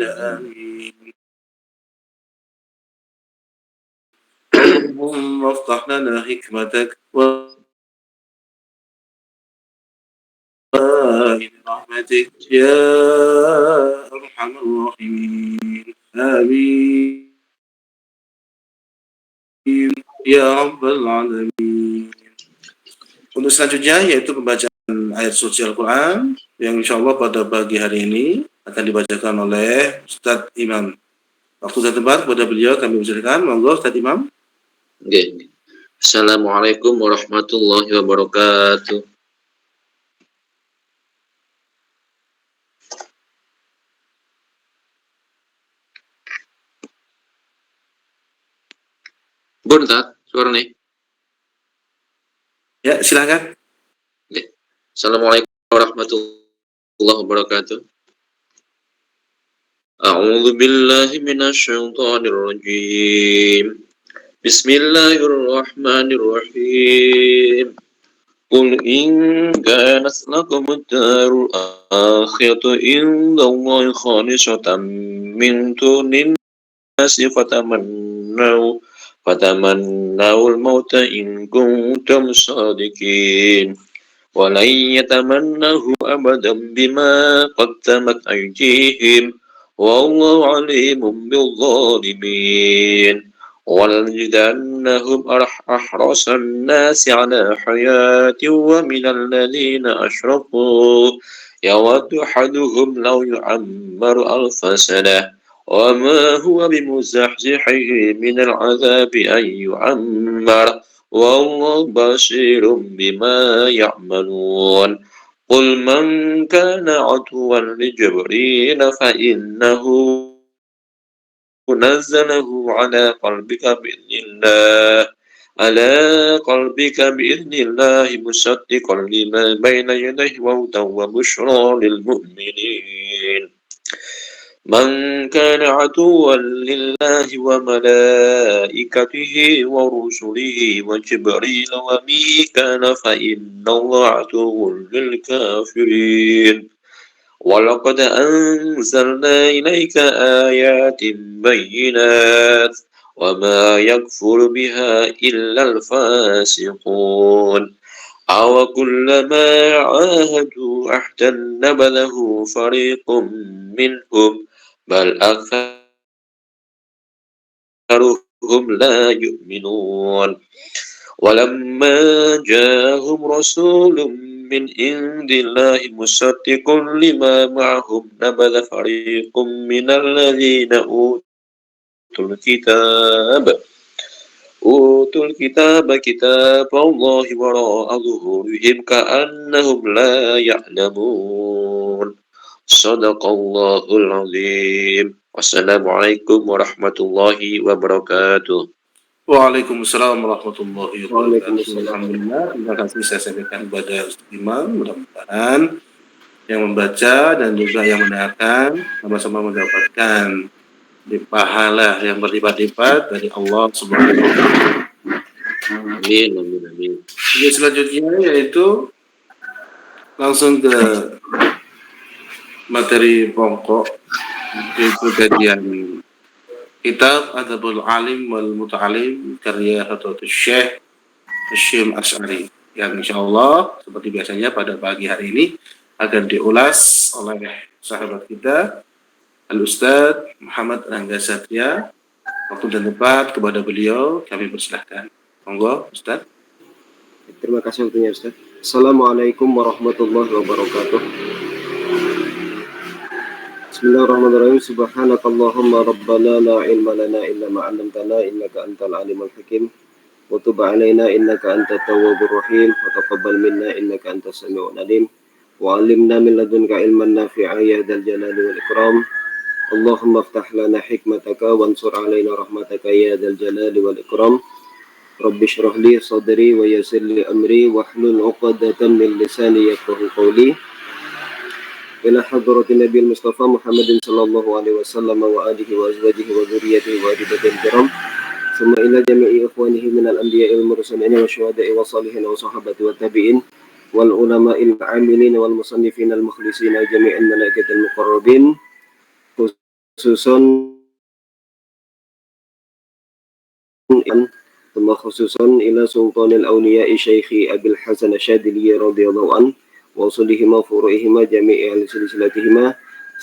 آمين. اللهم افتح لنا حكمتك برحمتك يا أرحم الراحمين. آمين ya Rabbal Alamin. Untuk selanjutnya yaitu pembacaan ayat suci Al-Quran yang insya Allah pada pagi hari ini akan dibacakan oleh Ustadz Imam. Waktu dan tempat kepada beliau kami ucapkan, monggo Ustadz Imam. Okay. Assalamualaikum warahmatullahi wabarakatuh. Bun, Tat, suara nih. Ya, silakan. Okay. Assalamualaikum warahmatullahi wabarakatuh. A'udzu billahi minasyaitonir rajim. Bismillahirrahmanirrahim. Qul in kanat lakum ad-darul akhiratu indallahi khalisatan min dunin nasi fatamannau al-mauta in kuntum shadiqin walan yatamannahu abadan bima qaddamat aydihim wallahu alimun bil zalimin ولنجدنهم أحرص الناس على حياة ومن الذين أشركوا يود أحدهم لو يعمر ألف سنة وما هو بمزحزحه من العذاب أن يعمر والله بصير بما يعملون قل من كان عدوا لجبريل فإنه نزله على قلبك بإذن الله مصدقا لما بين يديه وهدى وبشرى للمؤمنين من كان عدوا لله وملائكته ورسله وجبريل وميكال فإن الله عدو للكافرين ولقد أنزلنا إليك آيات بينات وما يكفر بها إلا الفاسقون أو كلما عاهدوا عهدا نبذه فريق منهم بل أكثرهم لا يؤمنون ولما جاءهم رسول من عند الله مصدق لما معهم نبذ فريق من الذين أوتوا الكتاب كتاب الله وراء ظهورهم كأنهم لا يعلمون صدق الله العظيم والسلام عليكم ورحمة الله وبركاته. Waalaikumsalam warahmatullahi wabarakatuh. Alhamdulillah, terima kasih saya sampaikan kepada Ustaz Imam. Mudah-mudahan yang membaca dan juga yang mendengarkan sama-sama mendapatkan pahala yang berlipat-lipat dari Allah Subhanahu wa Ta'ala. Amin, amin, amin. Jadi selanjutnya yaitu langsung ke materi pokok, yaitu kajian kitab Adabul Alim wal Muta'alim karya Hadratus Syekh Hasyim Asy'ari yang insyaallah seperti biasanya pada pagi hari ini akan diulas oleh sahabat kita Al-Ustaz Muhammad Rangga Satria. Waktu dan tempat kepada beliau kami persilahkan. Monggo Ustaz. Terima kasih waktunya Ustaz. Assalamualaikum warahmatullahi wabarakatuh. Bismillahirrahmanirrahim. Subhanakallahumma rabbana la ilma lana illa ma 'allamtana innaka antal alimul hakim. Wa tub 'alaina innaka antat tawwabur rahim wa taqabbal minna innaka antas samiul alim. Wa 'allimna min ladunka ilman nafi'a ya dzal jalali wal ikram. Allahumma iftah lana hikmataka wansur 'alaina rahmataka ya dzal jalali wal ikram. Rabbi shrah li sadri wa yassir li amri wahlul 'uqdatam min lisani yafqahu qawli. Ila hadratin Nabi Mustafa Muhammadin sallallahu alaihi wasallam wa alihi wa azwajihi wa dzurriyyatihi wa ibadil kiram. Summa ila jami'i ikhwanihi minal anbiya'i wal mursalin wa syuhada'i wa salihin wa sahabati wa tabi'in wal ulama'il 'amilin wal musannifin al mukhlisin jami'al malaikatil muqarrabin khususun ثم خصوصا إلى سلطان الأولياء شيخ أبي الحسن الشاذلي رضي الله عنه وأصولهما وفروعهما جميع سلسلتهما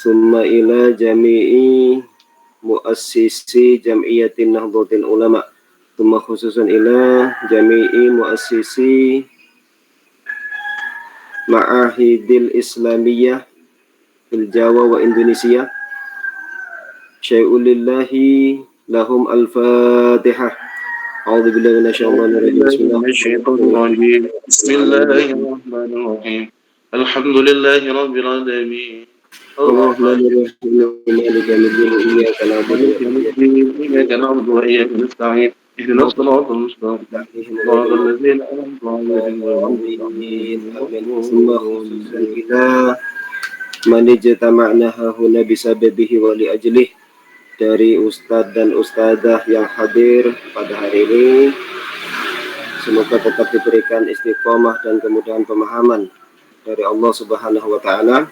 ثم إلى جميع مؤسسي جمعية نهضة العلماء ثم خصوصا إلى جميع مؤسسي معاهد الإسلامية في الجاوة وإندونيسيا شيء لله لهم الفاتحة. أعوذ بالله من الشيطان الرجيم. بسم الله الرحمن الرحيم الحمد لله رب العالمين الرحمن الرحيم مالك يوم الدين إياك نعبد إياك نعبد وإياك نستعين اهدنا الصراط المستقيم صراط الذين أنعمت عليهم غير المغضوب عليهم ثم خصوصا إلى من اجتمعنا هنا بسببه ولأجله dari ustadz dan ustadzah yang hadir pada hari ini, semoga tetap diberikan istiqomah dan kemudahan pemahaman dari Allah Subhanahu wa Ta'ala.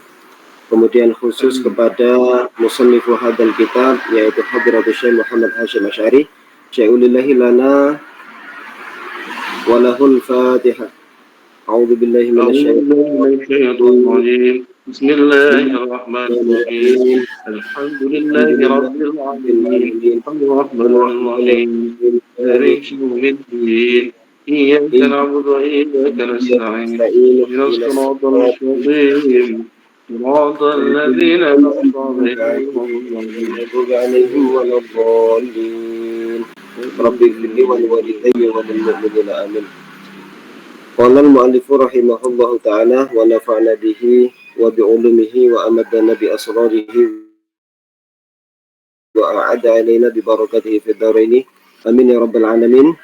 Kemudian khusus kepada musannifu hadal kitab, yaitu Hadratus Syekh Muhammad Hashim Asy'ari, syai'ulillahi lana walahul fatihah. A'udzu billahi minasyaitonir rajim. بسم الله الرحمن الرحيم الحمد لله رب العالمين الرحمن الرحيم مالك يوم الدين إياك نعبد وإياك نستعين اهدنا الصراط المستقيم صراط الذين أنعمت عليهم ولا الضالين رب اغفر لي ولوالدي وللمؤمنين آمين. قال المؤلف رحمه الله تعالى ونفعنا به وبعلومه وأمدنا بأسراره وأعد علينا ببركته في الدارين آمين يا رب العالمين.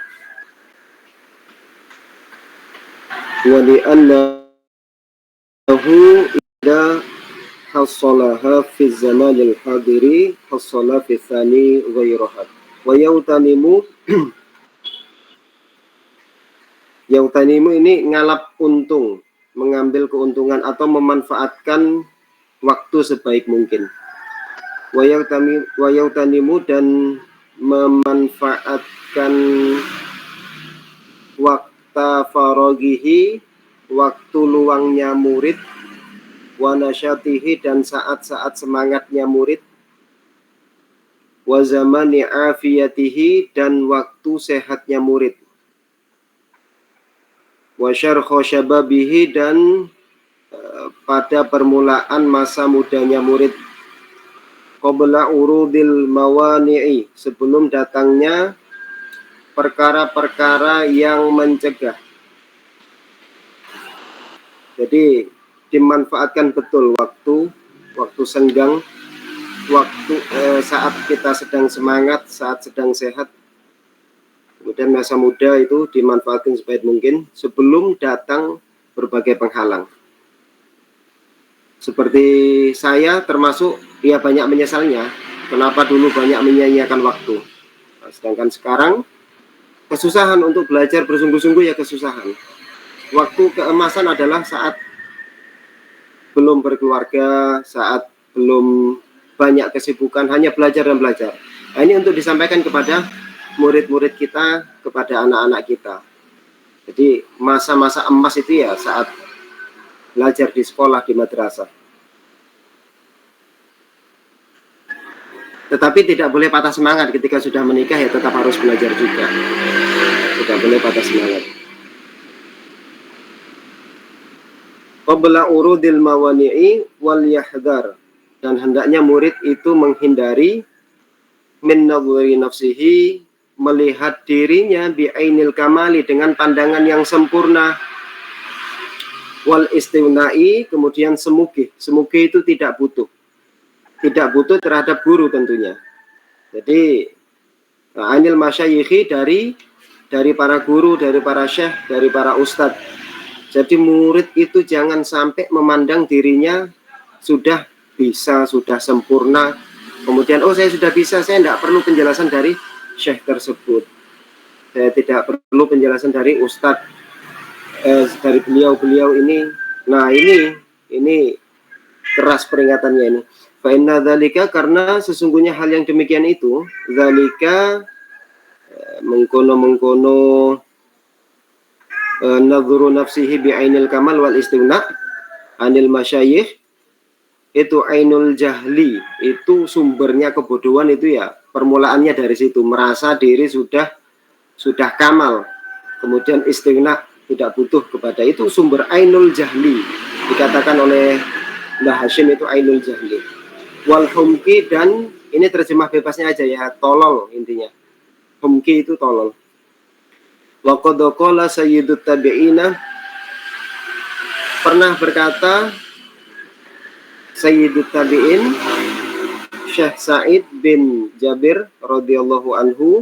ولأنه إذا حصلها في الزمان الحاضر حصل في الثاني غيرها ويغتنم Yautanimu ini ngalap untung, mengambil keuntungan atau memanfaatkan waktu sebaik mungkin. Wayautanimu dan memanfaatkan waktu farogihi, waktu luangnya murid, wanasyatihi dan saat-saat semangatnya murid, wazamani afiyatihi dan waktu sehatnya murid, wasyarkho syababihi dan pada permulaan masa mudanya murid, qabla urudil mawani'i sebelum datangnya perkara-perkara yang mencegah. Jadi dimanfaatkan betul waktu senggang, waktu saat kita sedang semangat, saat sedang sehat. Kemudian masa muda itu dimanfaatkan sebaik mungkin sebelum datang berbagai penghalang. Seperti saya termasuk dia banyak menyesalnya kenapa dulu banyak menyia-nyiakan waktu. Nah, sedangkan sekarang kesusahan untuk belajar bersungguh-sungguh ya kesusahan. Waktu keemasan adalah saat belum berkeluarga, saat belum banyak kesibukan, hanya belajar dan belajar. Nah, ini untuk disampaikan kepada murid-murid kita, kepada anak-anak kita. Jadi masa-masa emas itu ya saat belajar di sekolah, di madrasah. Tetapi tidak boleh patah semangat ketika sudah menikah, ya tetap harus belajar juga. Tidak boleh patah semangat. Qabla urudil mawani'i wal yahdar, dan hendaknya murid itu menghindari min nadhri nafsihi, melihat dirinya bi'ainil kamali dengan pandangan yang sempurna, wal istighna'i kemudian semugih itu tidak butuh terhadap guru tentunya. Jadi anil masyayikhi dari para guru, dari para syekh, dari para ustadz. Jadi murid itu jangan sampai memandang dirinya sudah bisa, sudah sempurna, kemudian saya sudah bisa, saya tidak perlu penjelasan dari syekh tersebut, saya tidak perlu penjelasan dari ustadz, dari beliau ini. Nah ini keras peringatannya ini. Fa inna dzalika, karena sesungguhnya hal yang demikian itu, dzalika mengkono-mengkono nadhuru nafsihi bi'ainil kamal wal istighna anil masyayikh, itu ainul jahli, itu sumbernya kebodohan itu ya, permulaannya dari situ, merasa diri sudah kamal, kemudian istighna, tidak butuh kepada, itu sumber ainul jahli, dikatakan oleh Mbah Hashim itu ainul jahli. Wal humki, dan ini terjemah bebasnya aja ya, tolol intinya. Humki itu tolol. Wa qad qala sayyidut tabi'ina, pernah berkata Sayyidut tabi'in Syekh Sa'id bin Jabir radhiyallahu anhu,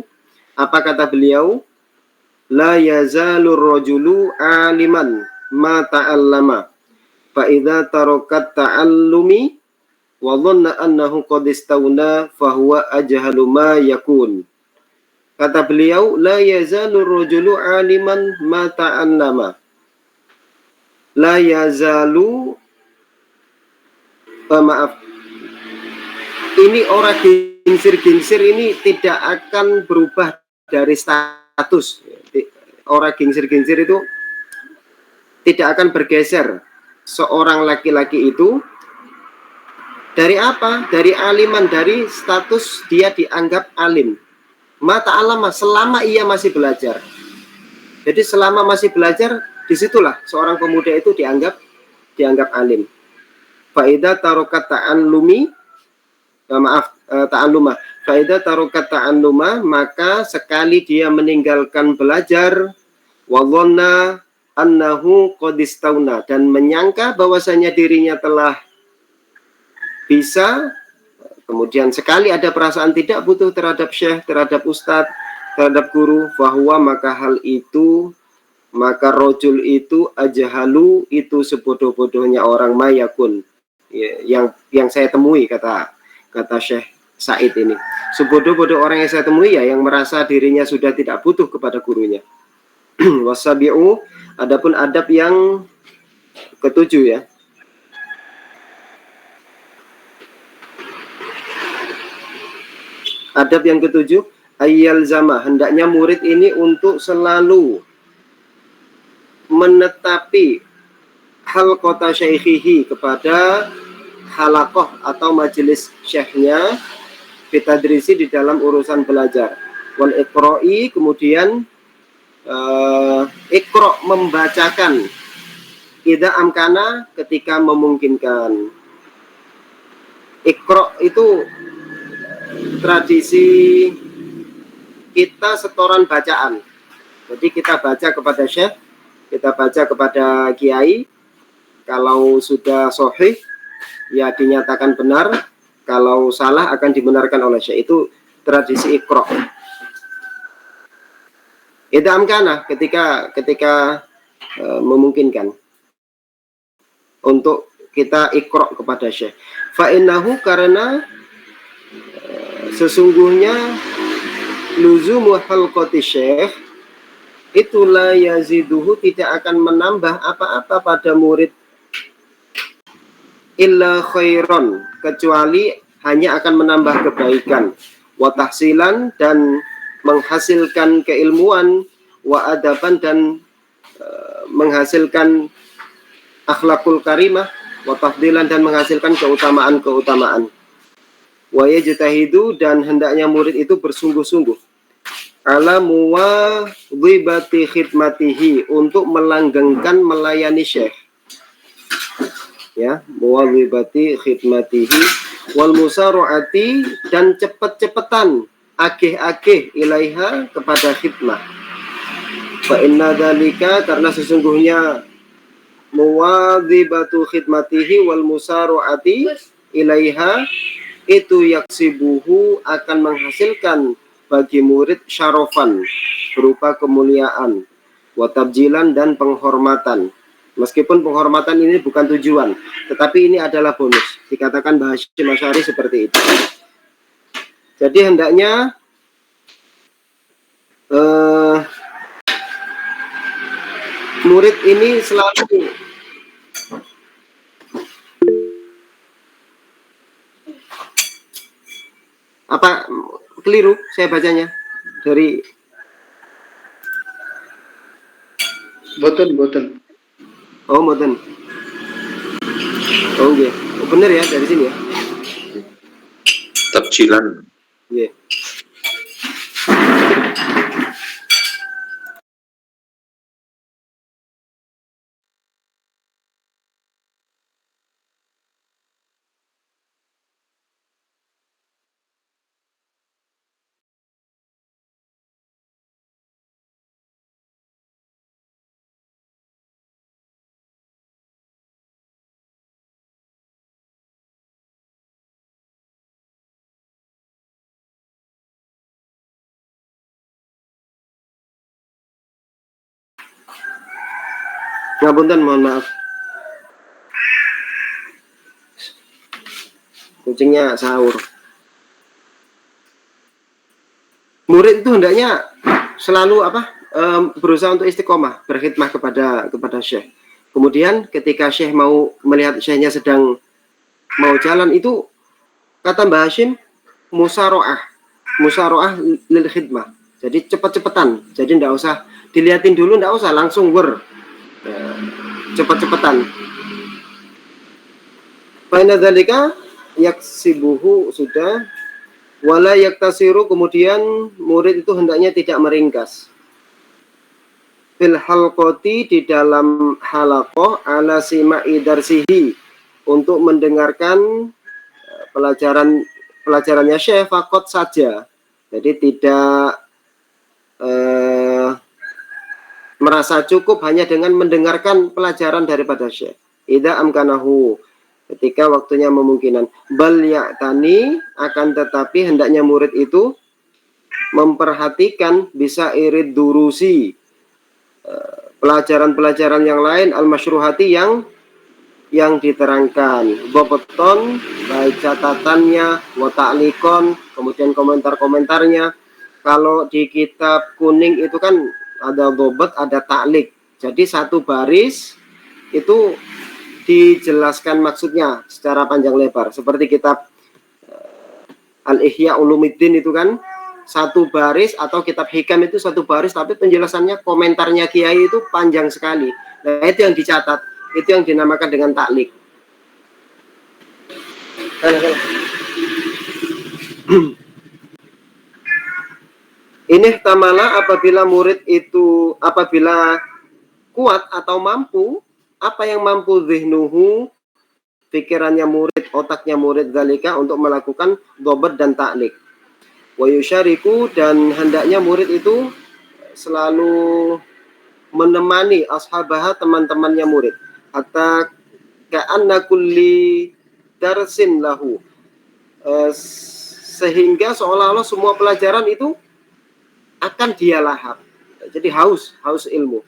apa kata beliau? La yazalur rajulu aliman ma ta'allama fa idza tarakat ta'allumi wa dhanna annahu qad istawna fa huwa ajhalu ma yakun. Kata beliau, la yazalur rajulu aliman ma ta'allama. La yazalu, maaf, ini orang gingsir-gingsir ini tidak akan berubah dari status. Orang gingsir-gingsir itu tidak akan bergeser. Seorang laki-laki itu dari apa? Dari aliman, dari status dia dianggap alim. Mata alama, selama ia masih belajar. Jadi selama masih belajar, disitulah seorang pemuda itu dianggap alim. Faida tarokat ta'allumi, ta'allumah. Faida tarokat ta'allumah, maka sekali dia meninggalkan belajar, wallonna annahu qadistauna, dan menyangka bahwasanya dirinya telah bisa, kemudian sekali ada perasaan tidak butuh terhadap syekh, terhadap ustadz, terhadap guru, bahwa maka hal itu, maka rojul itu ajahalu, itu sebodoh-bodohnya orang mayakun, ya, yang saya temui, kata Syekh Said ini, sebodoh-bodoh orang yang saya temui ya, yang merasa dirinya sudah tidak butuh kepada gurunya. Wasabi'u, adapun adab yang ketujuh ya, adab yang ketujuh, ayyal zama, hendaknya murid ini untuk selalu menetapi hal kota syekhihi, kepada halakoh atau majelis syekhnya, bitadrisi, di dalam urusan belajar, wal iqra'i, kemudian iqra, membacakan, idza amkana, ketika memungkinkan. Iqra itu tradisi kita setoran bacaan. Jadi kita baca kepada syekh, kita baca kepada kiai, kalau sudah sahih ya dinyatakan benar, kalau salah akan dibenarkan oleh syekh. Itu tradisi iqra. Idza amkana, ketika memungkinkan untuk kita iqra kepada syekh. Fa innahu, karena sesungguhnya luzumu halqati syekh, itulah yaziduhu, tidak akan menambah apa-apa pada murid, illa khairon, kecuali hanya akan menambah kebaikan, wa tahsilan, dan menghasilkan keilmuan, wa adaban, dan menghasilkan akhlakul karimah, wa tafdilan, dan menghasilkan keutamaan-keutamaan. Wa yajtahidu, dan hendaknya murid itu bersungguh-sungguh, ala muwadhibati khidmatihi, untuk melanggengkan melayani syekh, ya, muwadhibati khidmatihi, wal musaru'ati, dan cepet-cepetan, agih-agih, ilaiha, kepada khidmah. Fa inna dzalika, karena sesungguhnya muwadhibatu khidmatihi wal musaru'ati ilaiha, itu yaksibuhu, akan menghasilkan bagi murid syarofan, berupa kemuliaan, watabjilan, dan penghormatan. Meskipun penghormatan ini bukan tujuan, tetapi ini adalah bonus. Dikatakan Mbah Hasyim Asy'ari seperti itu. Jadi hendaknya murid ini selalu Apa keliru saya bacanya dari Boten. oh mboten. Oh nggih. Oh, bener ya dari sini ya. Tafsilan. Nggih. Ngapunten, mohon maaf. Kucingnya sahur. Murid itu hendaknya selalu berusaha untuk istiqomah, berkhidmah kepada syekh. Kemudian ketika syekh mau melihat syekhnya sedang mau jalan itu, kata Mbah Hashim, musaroah lil khidmah. Jadi cepet-cepetan. Jadi ndak usah dilihatin dulu, ndak usah langsung cepet-cepetan. Faina dzalika yaksibuhu sudah wala yaktasiru, kemudian murid itu hendaknya tidak meringkas. Fil halqati, di dalam halaqah, ala sima'i darsihi, untuk mendengarkan pelajarannya syekh fakot saja. Jadi tidak merasa cukup hanya dengan mendengarkan pelajaran daripada syekh. Idza amkanahu, ketika waktunya memungkinkan. Bal ya'tani, akan tetapi hendaknya murid itu memperhatikan bisa irid durusi, pelajaran-pelajaran yang lain, al-masyruhati, yang diterangkan, bobeton, baik catatannya, wa ta'likon, kemudian komentar-komentarnya. Kalau di kitab kuning itu kan ada bobot, ada ta'lik. Jadi satu baris itu dijelaskan maksudnya secara panjang lebar. Seperti kitab Al-Ihya Ulumuddin itu kan satu baris, atau kitab Hikam itu satu baris, tapi penjelasannya, komentarnya kiai itu panjang sekali. Nah, itu yang dicatat, itu yang dinamakan dengan taklik. Ini tamala, apabila murid itu apabila kuat atau mampu, apa yang mampu zihnuhu, pikirannya murid, otaknya murid, zalika, untuk melakukan dobat dan taklik. Wa yusyariku, dan hendaknya murid itu selalu menemani ashabah, teman-temannya murid, hatta ka'anna kulli darsin lahu, sehingga seolah-olah semua pelajaran itu akan dia lahap. Jadi haus ilmu.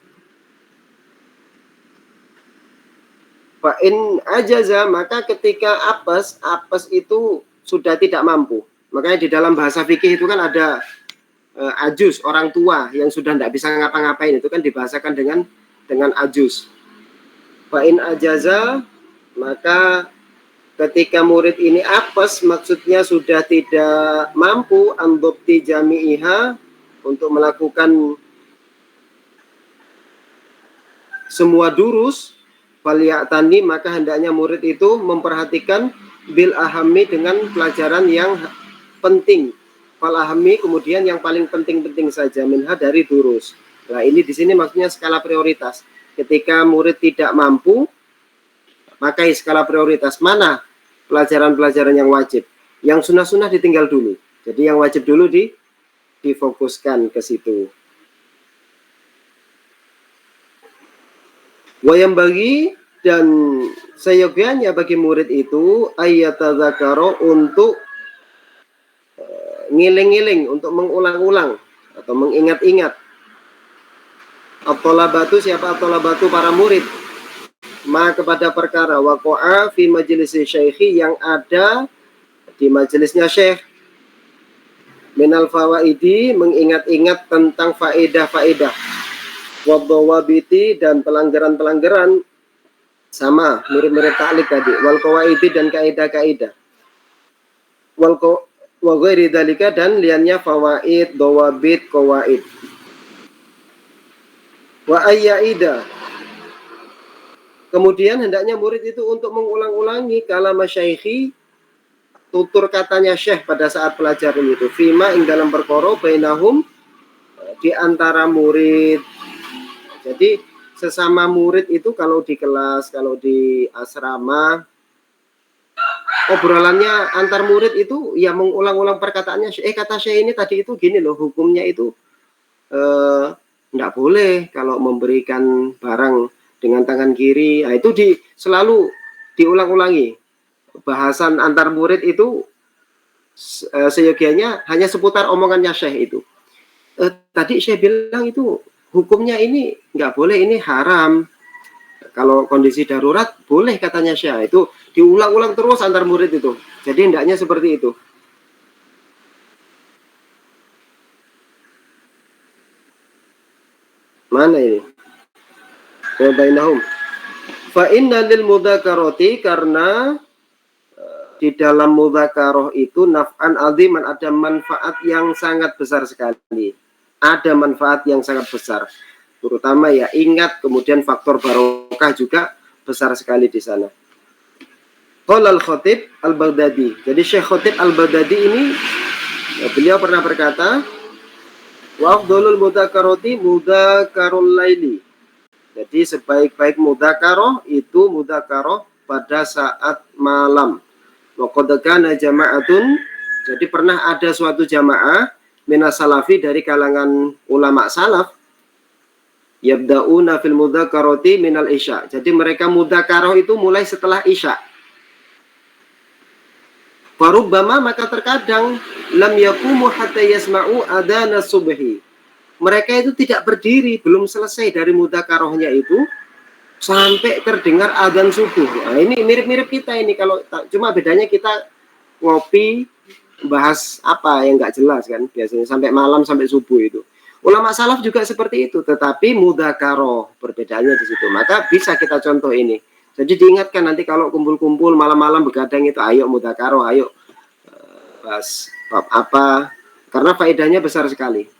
Fa in ajaza, maka ketika apes itu sudah tidak mampu. Makanya di dalam bahasa fikih itu kan ada ajuz, orang tua yang sudah tidak bisa ngapa-ngapain, itu kan dibahasakan dengan ajuz. Fa in ajaza, maka ketika murid ini apes, maksudnya sudah tidak mampu, ambukti jami'iha, untuk melakukan semua durus, faliyatani, maka hendaknya murid itu memperhatikan bil ahami, dengan pelajaran yang penting. Fal ahami, kemudian yang paling penting-penting saja, minha, dari durus. Nah, ini di sini maksudnya skala prioritas. Ketika murid tidak mampu, maka skala prioritas mana pelajaran-pelajaran yang wajib. Yang sunnah-sunnah ditinggal dulu. Jadi yang wajib dulu difokuskan ke situ. Wayam bagi, dan seyogyanya bagi murid itu ayatadzakaro, untuk ngiling-ngiling, untuk mengulang-ulang atau mengingat-ingat. At-thalabatu, siapa at-thalabatu? Para murid. Ma, kepada perkara waqa'a fi majlisi syaikhi, yang ada di majelisnya syekh. Minal fawaidi, mengingat-ingat tentang faedah-faedah. Wadawabiti, dan pelanggaran-pelanggaran, sama murid-murid taklik tadi. Wal qawaidi, dan kaidah-kaidah. wa ghairi dzalika dan liannya fawaid, dawabit, qawaid. Wa ayyaida. Kemudian hendaknya murid itu untuk mengulang-ulangi kalam syaikhi, tutur katanya syekh pada saat pelajaran itu, fima ing dalam perkara bainahum, di antara murid. Jadi sesama murid itu kalau di kelas, kalau di asrama, obrolannya antar murid itu ya mengulang-ulang perkataannya, kata syekh ini tadi itu gini loh, hukumnya itu enggak boleh kalau memberikan barang dengan tangan kiri. Nah, itu selalu diulang-ulangi. Bahasan antar murid itu seyogianya hanya seputar omongannya syekh itu. Tadi saya bilang itu hukumnya ini nggak boleh, ini haram. Kalau kondisi darurat boleh katanya syekh. Itu diulang-ulang terus antar murid itu. Jadi hendaknya seperti itu. Mana ini? Bainahum. Fa inna lil mudzakarati, karena di dalam mudzakarah itu naf'an aziman, ada manfaat yang sangat besar sekali. Ada manfaat yang sangat besar. Terutama ya ingat, kemudian faktor barokah juga besar sekali di sana. Qala al-Khatib al-Baghdadi. Jadi Syekh Khatib al-Baghdadi ini beliau pernah berkata, wa afdhalul mudzakarati mudzakarul laili. Jadi sebaik-baik mudzakarah itu mudzakarah pada saat malam. Wa qad kana jama'atun, jadi pernah ada suatu jamaah minas salafi, dari kalangan ulama salaf, yabda'una fil mudzakarati minal isya. Jadi mereka mudzakarah itu mulai setelah isya. Farubbama, maka terkadang lam yaqumu hatta yasma'u adana subhi. Mereka itu tidak berdiri, belum selesai dari mudzakarahnya itu sampai terdengar adzan subuh. Nah, ini mirip-mirip kita ini, kalau cuma bedanya kita ngopi bahas apa yang nggak jelas kan, biasanya sampai malam, sampai subuh itu. Ulama salaf juga seperti itu, tetapi mudzakarah perbedaannya di situ. Maka bisa kita contoh ini. Jadi diingatkan nanti kalau kumpul-kumpul malam-malam begadang itu, ayo mudzakarah, ayo bahas bab apa, karena faedahnya besar sekali.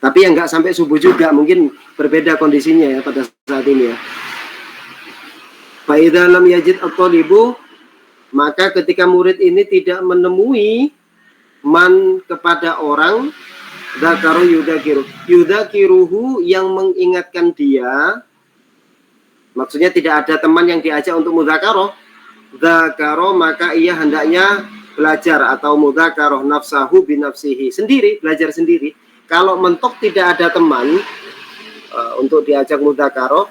Tapi yang nggak sampai subuh juga, mungkin berbeda kondisinya ya pada saat ini ya. Fa idza lam yajid at-thalibu, maka ketika murid ini tidak menemui man kepada orang, dzakaru yudzakiru, yudzakiruhu yang mengingatkan dia, maksudnya tidak ada teman yang diajak untuk mudzakarah, dzakaro, maka ia hendaknya belajar atau mudzakarah nafsahu binafsihi, sendiri, belajar sendiri. Kalau mentok tidak ada teman untuk diajak mudzakarah,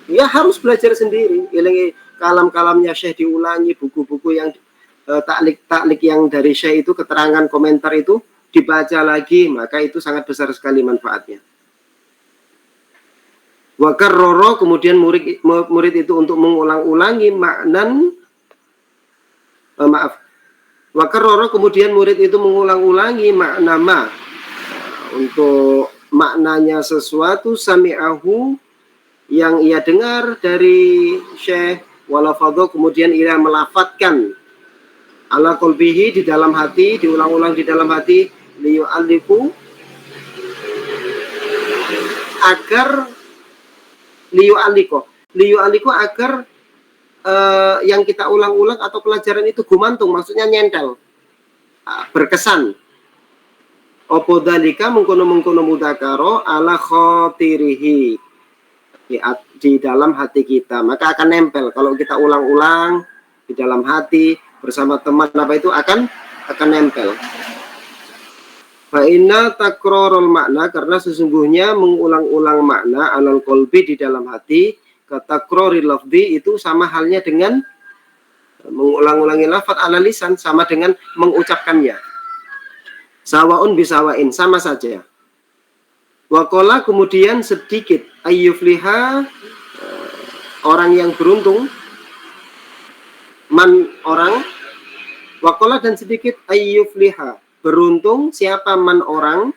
ya harus belajar sendiri. Ilangi kalam-kalamnya syekh diulangi, buku-buku yang taklik yang dari syekh itu, keterangan komentar itu dibaca lagi, maka itu sangat besar sekali manfaatnya. Wa karrara, kemudian murid itu untuk mengulang-ulangi maknan, wa karrara, kemudian murid itu mengulang-ulangi makna untuk maknanya sesuatu, sami'ahu, yang ia dengar dari syekh, walafadho, kemudian ia melafatkan, ala qalbihi, di dalam hati, diulang-ulang di dalam hati, liyu'alliku, agar liyu'alliku agar yang kita ulang-ulang atau pelajaran itu gumantung, maksudnya nyentel, berkesan. Opo dalika mengkono mudzakarah ala khotirihi, di dalam hati kita, maka akan nempel. Kalau kita ulang-ulang di dalam hati bersama teman apa itu akan nempel. Fa inna takrorul makna, karena sesungguhnya mengulang-ulang makna alal qalbi, di dalam hati, kata takroril lafzi, itu sama halnya dengan mengulang-ulangi lafaz ala lisan, sama dengan mengucapkannya. Sawaun bisawain, sama saja. Wakola, kemudian sedikit, ayyufliha, orang yang beruntung, man, orang, wakola, dan sedikit, ayyufliha, beruntung siapa man, orang,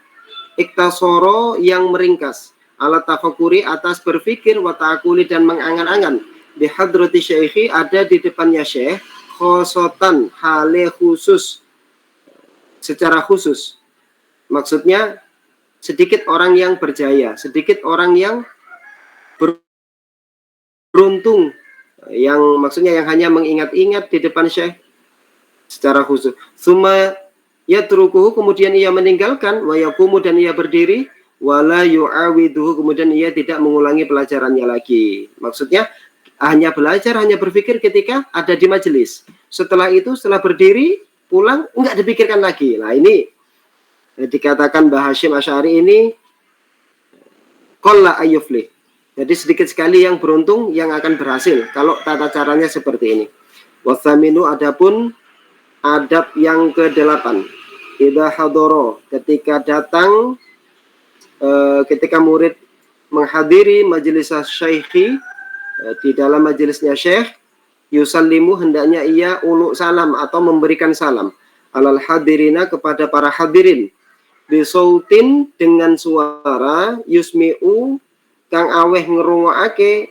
iktasoro, yang meringkas, ala tafakuri, atas berpikir, wa ta'akuli, dan mengangan-angan, bihadrati syekhi, ada di depannya syekh, khosotan, hale khusus, secara khusus. Maksudnya sedikit orang yang berjaya, sedikit orang yang beruntung, yang maksudnya yang hanya mengingat-ingat di depan Syekh secara khusus. Summa yatrukuhu, kemudian ia meninggalkan, wa yaqumu, dan ia berdiri, wala yu'awiduhu, kemudian ia tidak mengulangi pelajarannya lagi. Maksudnya hanya belajar, hanya berpikir ketika ada di majelis. Setelah itu, setelah berdiri, pulang, enggak dipikirkan lagi. Nah ini dikatakan Mbah Hasyim Asy'ari ini qalla ayyuflih. Jadi sedikit sekali yang beruntung yang akan berhasil kalau tata caranya seperti ini. Wathaminu, adapun adab yang ke-8. Idza hadara, ketika datang, ketika murid menghadiri majelis syaikhi, di dalam majelisnya syekh, yusallimu, hendaknya ia uluk salam atau memberikan salam alal hadirina, kepada para hadirin, bisautin, dengan suara, yusmi'u, kang aweh ngerungokake,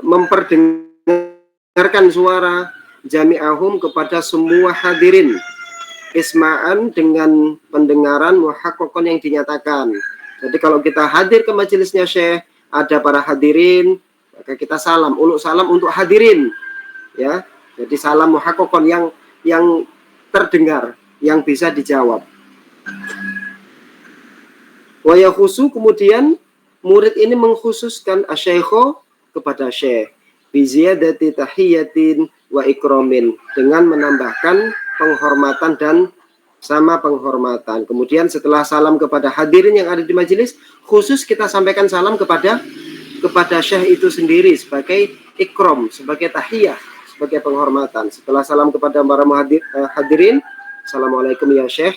memperdengarkan suara, jami'ahum, kepada semua hadirin, isma'an, dengan pendengaran, muhaqqaqan, yang dinyatakan. Jadi kalau kita hadir ke majelisnya syekh, ada para hadirin, maka kita salam, uluk salam untuk hadirin, ya. Jadi salam muhaqqaqan, yang terdengar, yang bisa dijawab. Wa yakhusu, kemudian murid ini mengkhususkan asyaikho, kepada syekh, bi ziyadati tahiyatin wa ikramin, dengan menambahkan penghormatan dan sama penghormatan. Kemudian setelah salam kepada hadirin yang ada di majelis, khusus kita sampaikan salam kepada syekh itu sendiri sebagai ikram, sebagai tahiyah, sebagai penghormatan. Setelah salam kepada para hadirin, assalamualaikum ya syekh.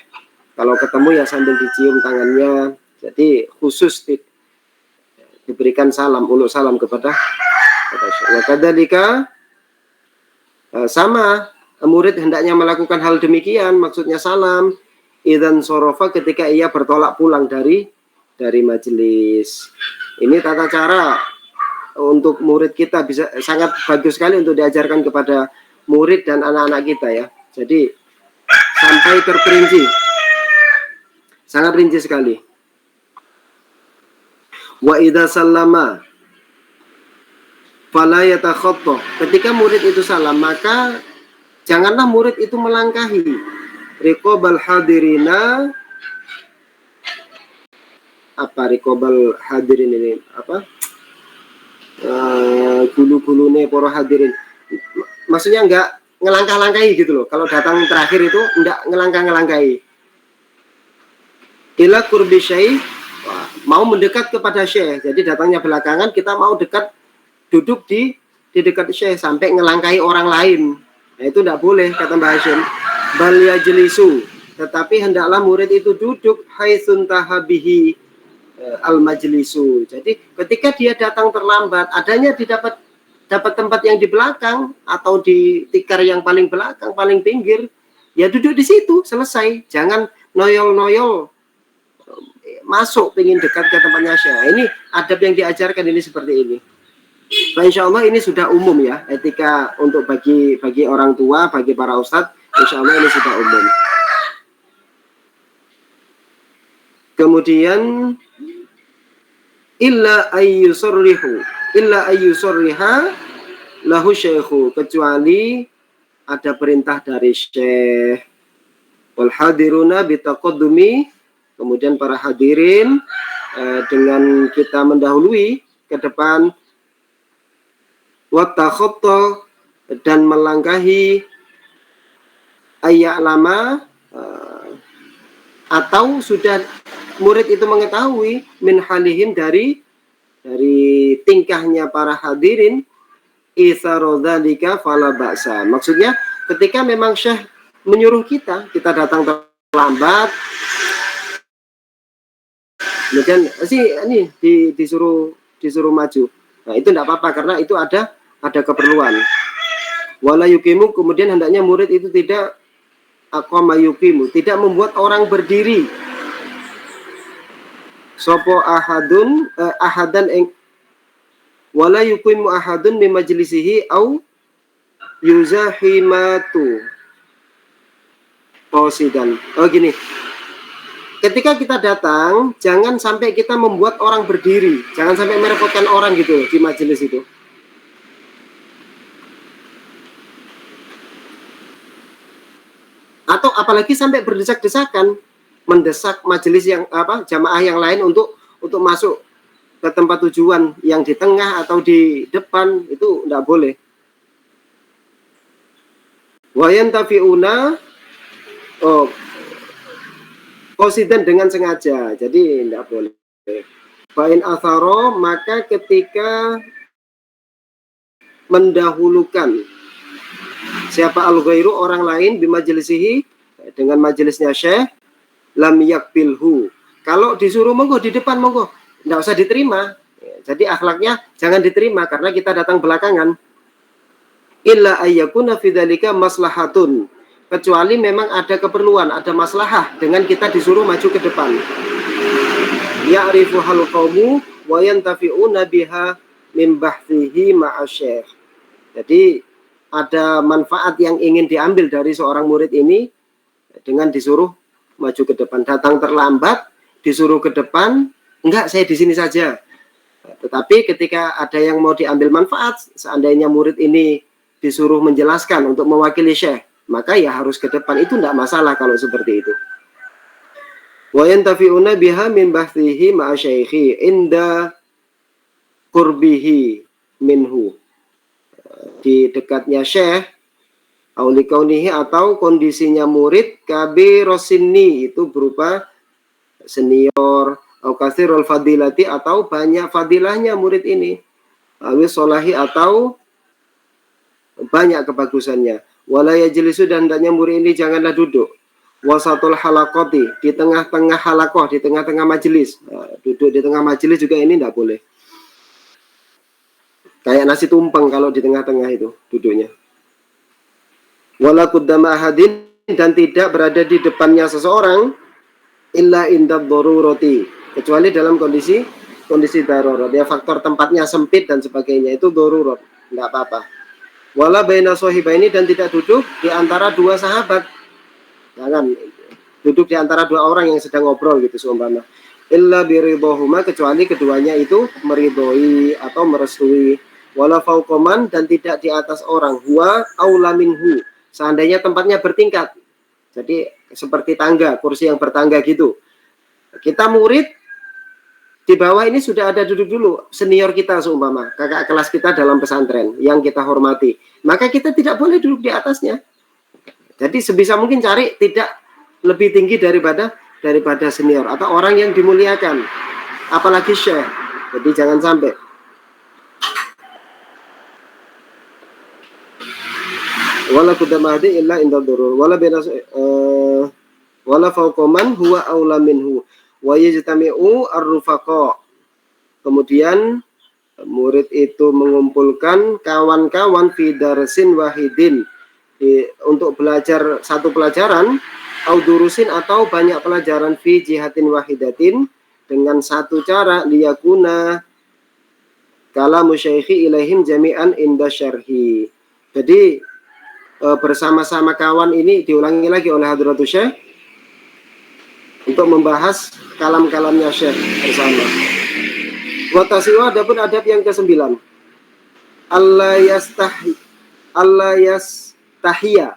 Kalau ketemu ya sambil dicium tangannya. Jadi khusus diberikan salam, uluk salam kepada syekh. Wa kadzalika, sama murid hendaknya melakukan hal demikian, maksudnya salam idzan sorofa, ketika ia bertolak pulang dari majelis. Ini tata cara untuk murid kita, bisa sangat bagus sekali untuk diajarkan kepada murid dan anak-anak kita, ya. Jadi sampai terperinci, sangat rinci sekali. Wa idza sallama fala yatakhatta, ketika murid itu salam, maka janganlah murid itu melangkahi riqabal hadirina. Apa riqabal hadirin ini? Apa? Gulu-gulune para hadirin. Maksudnya enggak ngelangkah-langkahi gitu loh. Kalau datang terakhir itu enggak ngelangkah-ngelangkahi. Ila qurbi syekh, mau mendekat kepada syekh. Jadi datangnya belakangan, kita mau dekat, duduk di dekat syekh sampai ngelangkahi orang lain. Nah, itu tidak boleh, kata Mbah Hasyim. Bal yajlisu, tetapi hendaklah murid itu duduk haitsun tahabihi al majlisu. Jadi ketika dia datang terlambat, adanya dapat tempat yang di belakang atau di tikar yang paling belakang, paling pinggir, ya duduk di situ, selesai. Jangan noyol-noyol masuk pengen dekat ke tempatnya syekh. Ini adab yang diajarkan ini seperti ini. Nah, insya Allah ini sudah umum, ya, etika untuk bagi orang tua, bagi para ustadz, insya Allah ini sudah umum. Kemudian illa ayyusorriha lahu syekhu, kecuali ada perintah dari syekh. Wal hadiruna bitaqaddumi, kemudian para hadirin dengan kita mendahului ke depan, watakhoto, dan melangkahi, ayya'lama, atau sudah murid itu mengetahui, min halihim, dari tingkahnya para hadirin, isarodhalika fala ba'sa. Maksudnya ketika memang syekh menyuruh kita datang terlambat, kemudian ini disuruh maju, nah itu tidak apa-apa, karena itu ada keperluan. Wala yukimu, kemudian hendaknya murid itu tidak aqama yukimu, tidak membuat orang berdiri. Sopo ahadan ing wala yukimu ahadun min majlisihi au yuzahimatu. qasidan. Oh gini, ketika kita datang, jangan sampai kita membuat orang berdiri, jangan sampai merepotkan orang gitu di majelis itu. Atau apalagi sampai berdesak-desakan, mendesak majelis yang jamaah yang lain untuk masuk ke tempat tujuan yang di tengah atau di depan, itu tidak boleh. Wayan tafiuna qasidan dengan sengaja, jadi tidak boleh. Fa'in atharo, maka ketika mendahulukan siapa al-ghairu, orang lain, bimajlisihi, dengan majelisnya syekh, lam yakbilhu, kalau disuruh monggo di depan monggo, tidak usah diterima. Jadi akhlaknya jangan diterima karena kita datang belakangan. Illa ayyakuna fidzalika maslahatun, kecuali memang ada keperluan, ada maslahah dengan kita disuruh maju ke depan. Ya'rifu hal qaumu wa yantafi'una biha min bahthihi ma'asyekh. Jadi ada manfaat yang ingin diambil dari seorang murid ini dengan disuruh maju ke depan. Datang terlambat, disuruh ke depan, enggak, saya di sini saja. Tetapi ketika ada yang mau diambil manfaat, seandainya murid ini disuruh menjelaskan untuk mewakili syekh, maka ya harus ke depan. Itu tidak masalah kalau seperti itu. Wa yantafi'una biha min bahthihi ma'a syaikhi inda qurbihi minhu, di dekatnya syekh, aulikaunihi, atau kondisinya murid kabirosini, itu berupa senior, au katsirul fadilati, atau banyak fadilahnya murid ini, awis solahi, atau banyak kebagusannya. Wala yajlisu, dan hendaknya murid ini janganlah duduk wasatul halaqati, di tengah-tengah halakoh, di tengah-tengah majelis. Duduk di tengah majelis juga ini tidak boleh. Kayak nasi tumpeng kalau di tengah-tengah itu duduknya. Wala qaddama ahadin, dan tidak berada di depannya seseorang, illa indad darurati, kecuali dalam kondisi darurat. Ya, faktor tempatnya sempit dan sebagainya, itu darurat, enggak apa-apa. Wala baina sahibaini, dan tidak duduk di antara dua sahabat. Jangan duduk di antara dua orang yang sedang ngobrol gitu seumpama. Illa biridhahuma, kecuali keduanya itu meridhoi atau merestui. Wala fauqaman, dan tidak di atas orang, huwa aula minhu, seandainya tempatnya bertingkat. Jadi seperti tangga, kursi yang bertangga gitu. Kita murid, di bawah ini sudah ada duduk dulu senior kita seumpama, kakak kelas kita dalam pesantren yang kita hormati. Maka kita tidak boleh duduk di atasnya. Jadi sebisa mungkin cari tidak lebih tinggi daripada senior atau orang yang dimuliakan, apalagi syekh. Jadi jangan sampai. Wala kudamadi illa indal durur wala bina wala fauqaman huwa aula minhu wa yajtami'u ar-rufaqa. Kemudian murid itu mengumpulkan kawan-kawan fi darsin wahidin, untuk belajar satu pelajaran, au durusin, atau banyak pelajaran, fi jihatin wahidatin, dengan satu cara, liyakuna kalamu syaikhi ilaihim jami'an inda syarhi. Jadi bersama-sama kawan ini diulangi lagi oleh Hadratus Syekh untuk membahas kalam-kalamnya Syekh bersama. Wa tasiwa, adapun adab yang ke-9, Allah yastahya,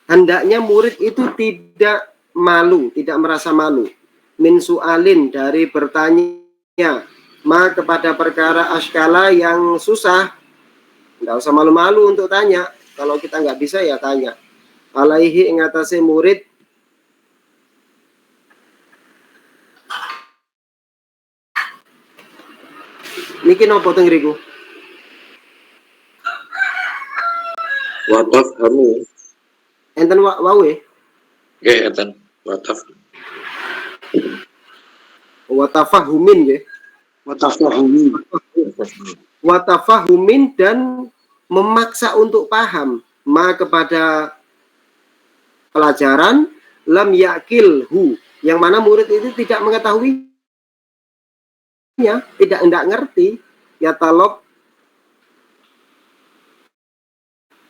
hendaknya murid itu tidak malu, tidak merasa malu, min su'alin, dari bertanya, ma, kepada perkara askala, yang susah. Tidak usah malu-malu untuk tanya. Kalau kita nggak bisa ya tanya. Alaihi, ing atase murid, niki nopo teng ngriku? Wataf hamu. Enten wawe? Nggih, enten wataf. Watafahumin nggih. Watafahumin, dan memaksa untuk paham, ma, kepada pelajaran, lam yakilhu, yang mana murid itu tidak mengetahuinya, tidak ngerti.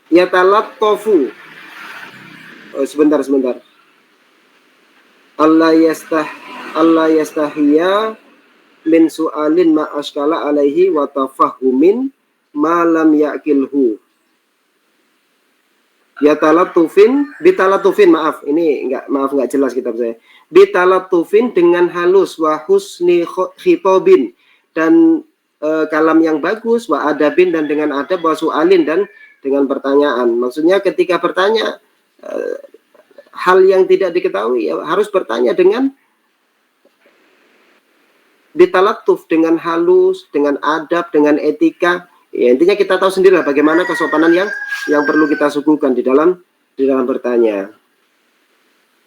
Yatalab tofu, sebentar. Allah yastahiya min su'alin ma askala alaihi wa tafahumin ma lam ya'kilhu. Bitalatufin, maaf nggak jelas kitab saya. Bitalatufin dengan halus, wa husni khitobin dan kalam yang bagus, wa adabin dan dengan adab, wa su'alin dan dengan pertanyaan. Maksudnya ketika bertanya hal yang tidak diketahui ya, harus bertanya dengan bitalatuf, dengan halus, dengan adab, dengan etika. Ya, intinya kita tahu sendiri lah bagaimana kesopanan yang perlu kita suguhkan di dalam bertanya.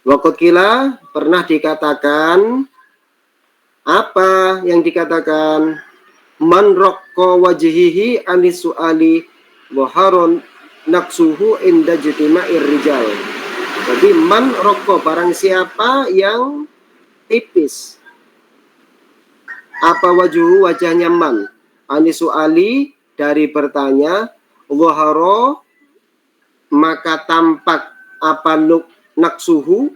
Waqad qila, pernah dikatakan, apa yang dikatakan? Man raqqa wajhihi anis su'ali wa haron naqsuhu inda jitima'ir rijal. Jadi man raqqa, barang siapa yang tipis. Apa wajahnya man? Anis su'ali, dari bertanya, waharo, maka tampak apa naksuhu,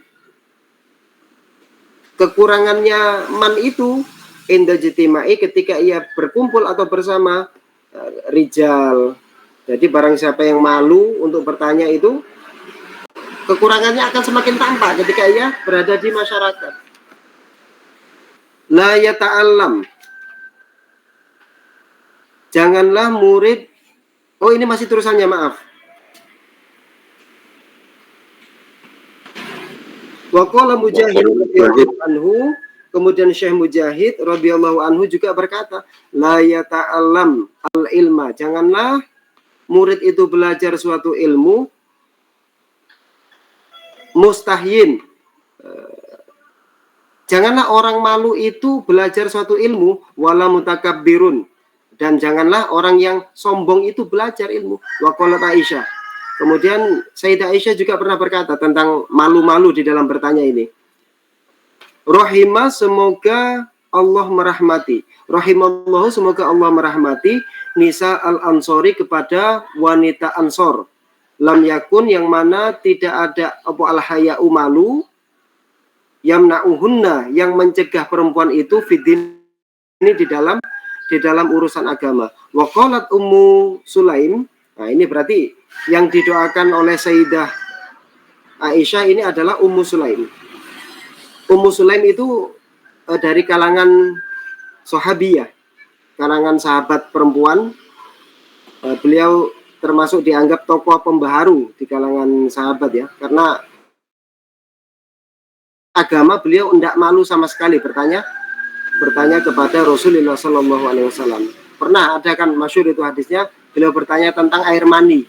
kekurangannya man itu, inda jitimai, ketika ia berkumpul atau bersama rijal. Jadi barang siapa yang malu untuk bertanya itu, kekurangannya akan semakin tampak ketika ia berada di masyarakat. La yata'allam, janganlah murid. Oh, ini masih terusannya, maaf. Wa qala Mujahid radhiyallahu anhu, kemudian Syekh Mujahid radhiyallahu anhu juga berkata, la yata'allam al-ilma, janganlah murid itu belajar suatu ilmu mustahyin. Janganlah orang malu itu belajar suatu ilmu wala mutakabbirun, dan janganlah orang yang sombong itu belajar ilmu. Wa qalat Aisyah. Kemudian Sayyidah Aisyah juga pernah berkata tentang malu-malu di dalam bertanya ini. Rahimah, semoga Allah merahmati. Rahimallahu, semoga Allah merahmati nisa al-ansori, kepada wanita ansor. Lam yakun, yang mana tidak ada apa al-haya'u, malu, yamna'uhunna, yang mencegah perempuan itu fidin, ini di dalam urusan agama. Wa qalat Ummu Sulaim. Nah, ini berarti yang didoakan oleh Sayyidah Aisyah ini adalah Ummu Sulaim. Ummu Sulaim itu dari kalangan sahabiyah, kalangan sahabat perempuan. Beliau termasuk dianggap tokoh pembaharu di kalangan sahabat ya, karena agama beliau tidak malu sama sekali bertanya kepada Rasulullah Shallallahu Alaihi Wasallam. Pernah ada kan masyhur itu hadisnya, beliau bertanya tentang air mani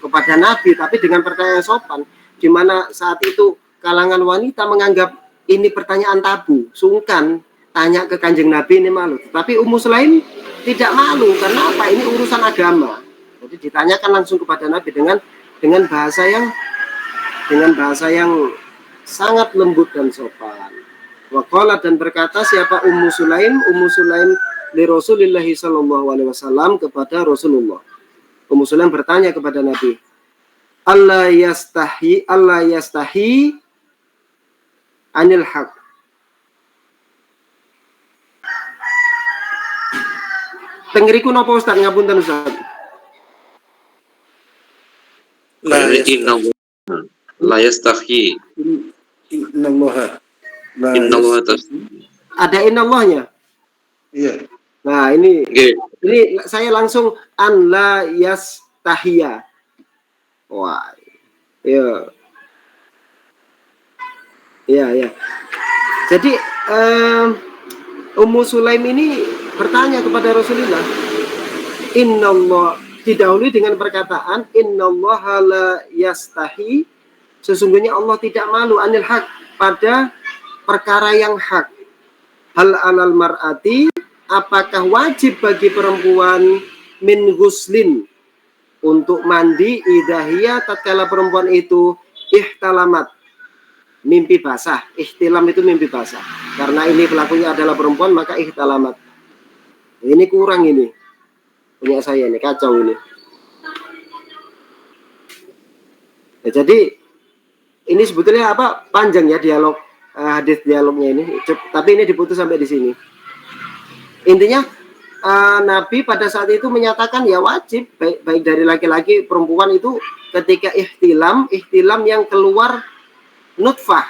kepada Nabi, tapi dengan pertanyaan sopan, di mana saat itu kalangan wanita menganggap ini pertanyaan tabu, sungkan tanya ke Kanjeng Nabi, ini malu. Tapi Ummu Sulaim tidak malu, karena apa? Ini urusan agama. Jadi ditanyakan langsung kepada Nabi dengan bahasa yang sangat lembut dan sopan. Waqala, dan berkata siapa Ummu Sulaim li Rasulillah sallallahu alaihi wasallam, kepada Rasulullah. Ummu Sulaim bertanya kepada Nabi, Allah yastahi anil haq. Tengeriku napa Ustaz, ngapunten Ustaz. La yastahi. Innallaha. Ada innallahnya. Iya. Nah, ini saya langsung an la yastahiya. Wah. Ya. Ya. Jadi Ummu Sulaim ini bertanya kepada Rasulullah, innallah, didahului dengan perkataan innallaha la yastahi, sesungguhnya Allah tidak malu, anil haq, pada perkara yang hak. Hal alal mar'ati, apakah wajib bagi perempuan min ghuslin, untuk mandi, idahiyah, tatkala perempuan itu ihtalamat, mimpi basah. Ihtilam itu mimpi basah. Karena ini pelakunya adalah perempuan, maka ihtalamat. Ini kurang, ini punya saya, ini kacau ini. Ya, jadi Ini sebetulnya apa, panjang ya dialog, hadis dialognya ini, tapi ini diputus sampai di sini. Intinya Nabi pada saat itu menyatakan ya wajib baik dari laki-laki perempuan itu ketika ihtilam yang keluar nutfah,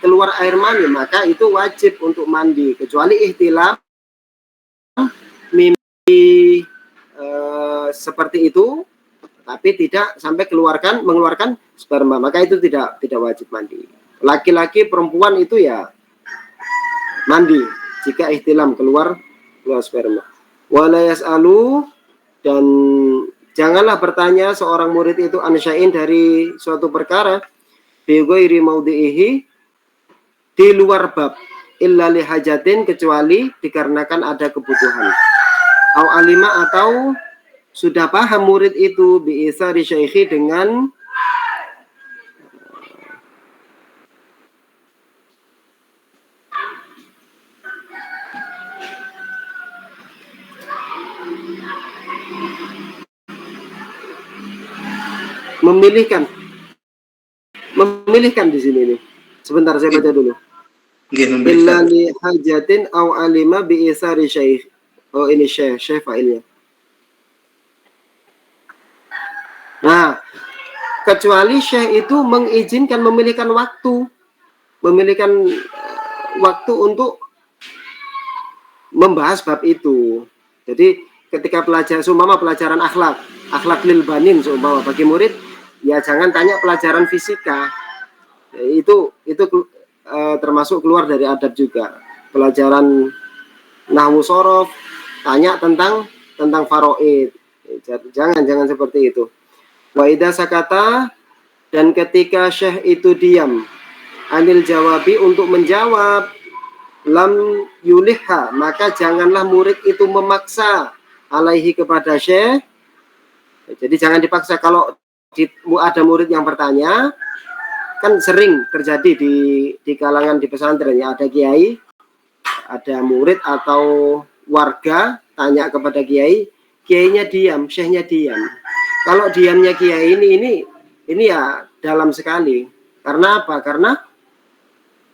keluar air mani, maka itu wajib untuk mandi, kecuali ihtilam mimpi seperti itu tapi tidak sampai mengeluarkan sperma, maka itu tidak wajib mandi. Laki-laki perempuan itu ya mandi jika ihtilam keluar sperma. Wala yas'alu, dan janganlah bertanya seorang murid itu ansya'in dari suatu perkara bi ghairi maudhi'ihi, di luar bab, illa li hajatin, kecuali dikarenakan ada kebutuhan. Au alima, atau sudah paham murid itu bi isari syaikhi, dengan memilihkan di sini nih. Sebentar saya baca dulu. Illa li hajatin au alima bi isari syaikh. Oh, ini syekh fa'ilnya. Nah, kecuali syekh itu mengizinkan memilihkan waktu untuk membahas bab itu. Jadi ketika pelajaran akhlak lil banin seumpama bagi murid, ya jangan tanya pelajaran fisika. Itu termasuk keluar dari adab juga. Pelajaran nahwu sorof, tanya tentang faraid. Jangan seperti itu. Wa idza sakata, dan ketika syekh itu diam, anil jawabi, untuk menjawab, lam yulihha, maka janganlah murid itu memaksa alaihi, kepada syekh. Jadi jangan dipaksa. Kalau ada murid yang bertanya, kan sering terjadi di kalangan di pesantren ya, ada kiai, ada murid atau warga tanya kepada kiai, kiainya diam, syekhnya diam. Kalau diamnya kiai ini ya dalam sekali. Karena apa? Karena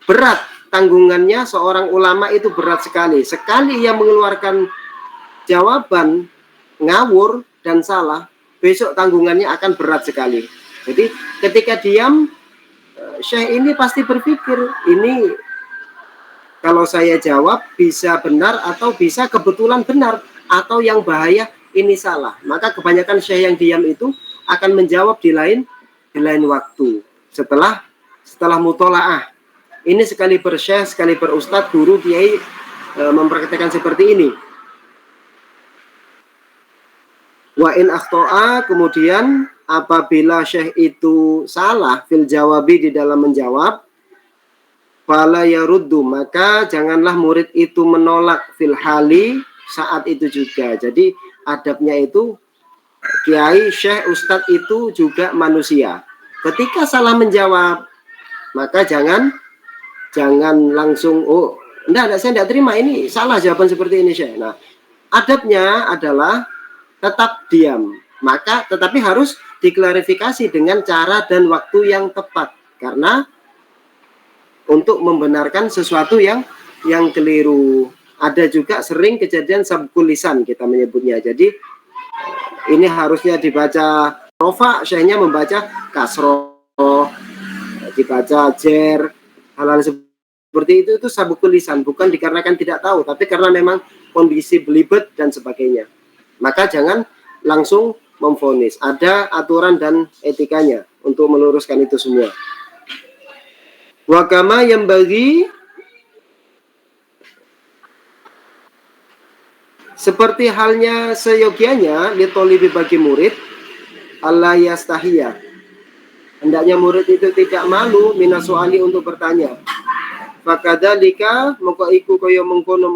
berat tanggungannya seorang ulama, itu berat sekali. Sekali ia mengeluarkan jawaban ngawur dan salah, besok tanggungannya akan berat sekali. Jadi ketika diam, syekh ini pasti berpikir, ini kalau saya jawab bisa benar, atau bisa kebetulan benar, atau yang bahaya ini salah. Maka kebanyakan syekh yang diam itu akan menjawab di lain waktu, setelah mutolaah. Ini sekali bersyekh, sekali berustad, guru, kiai mempraktikkan seperti ini. Wa in akhto'a, kemudian apabila syekh itu salah fil jawabi, di dalam menjawab, fala yaruddu, maka janganlah murid itu menolak fil hali, saat itu juga. Jadi adabnya itu kiai, syekh, ustadz itu juga manusia. Ketika salah menjawab, maka jangan langsung, oh enggak, saya enggak terima, ini salah jawaban seperti ini syekh. Nah, adabnya adalah tetap diam. Maka tetapi harus diklarifikasi dengan cara dan waktu yang tepat, karena untuk membenarkan sesuatu yang keliru. Ada juga sering kejadian sabkul lisan, kita menyebutnya. Jadi ini harusnya dibaca rofa, syekhnya membaca kasroh, dibaca jer, hal-hal seperti itu sabkul lisan, bukan dikarenakan tidak tahu, tapi karena memang kondisi belibet dan sebagainya. Maka jangan langsung memvonis. Ada aturan dan etikanya untuk meluruskan itu semua. Wakama yang bagi, seperti halnya seyogianya litolibi, bagi murid, Allah yastahiyah, hendaknya murid itu tidak malu minasuali, untuk bertanya. Fakadzalika, maka iku kaya mengkono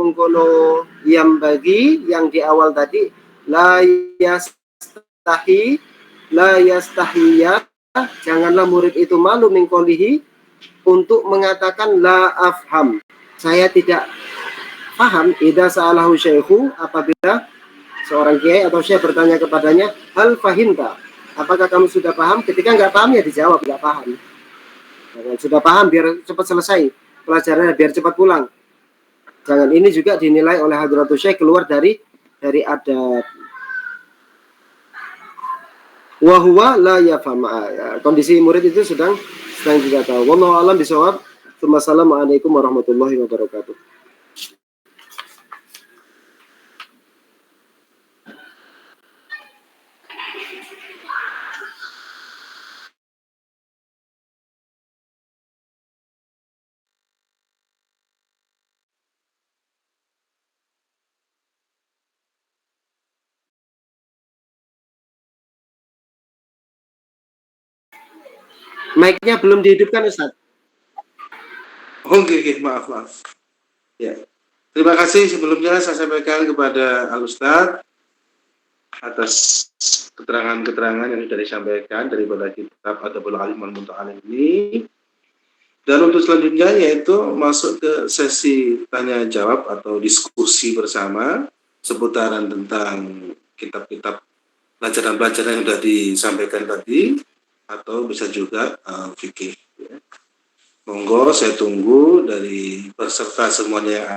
yang bagi, yang di awal tadi, la yastahiyah, janganlah murid itu malu mengkolihi, untuk mengatakan la afham, saya tidak paham. Idza sa'alahu syekhu, apabila seorang kiai atau syekh bertanya kepadanya, hal fahimta, apakah kamu sudah paham? Ketika nggak paham ya dijawab nggak paham. Jangan sudah paham biar cepat selesai pelajarannya, biar cepat pulang. Jangan ini juga dinilai oleh Hadratus Syekh keluar dari adab. Wa huwa la yafham. Kondisi murid itu sedang tidak tahu. Wallahu a'lam bishawab. Wassalamualaikum warahmatullahi wabarakatuh. Mic-nya belum dihidupkan, Ustaz. Oke, maaf. Ya. Terima kasih sebelumnya saya sampaikan kepada Al-Ustaz atas keterangan-keterangan yang sudah disampaikan daripada kitab Adabul Alim wal Muta'alim ini. Dan untuk selanjutnya yaitu masuk ke sesi tanya jawab atau diskusi bersama seputaran tentang kitab-kitab pelajaran-pelajaran yang sudah disampaikan tadi, atau bisa juga fikih. Ya. Monggo saya tunggu dari peserta semuanya yang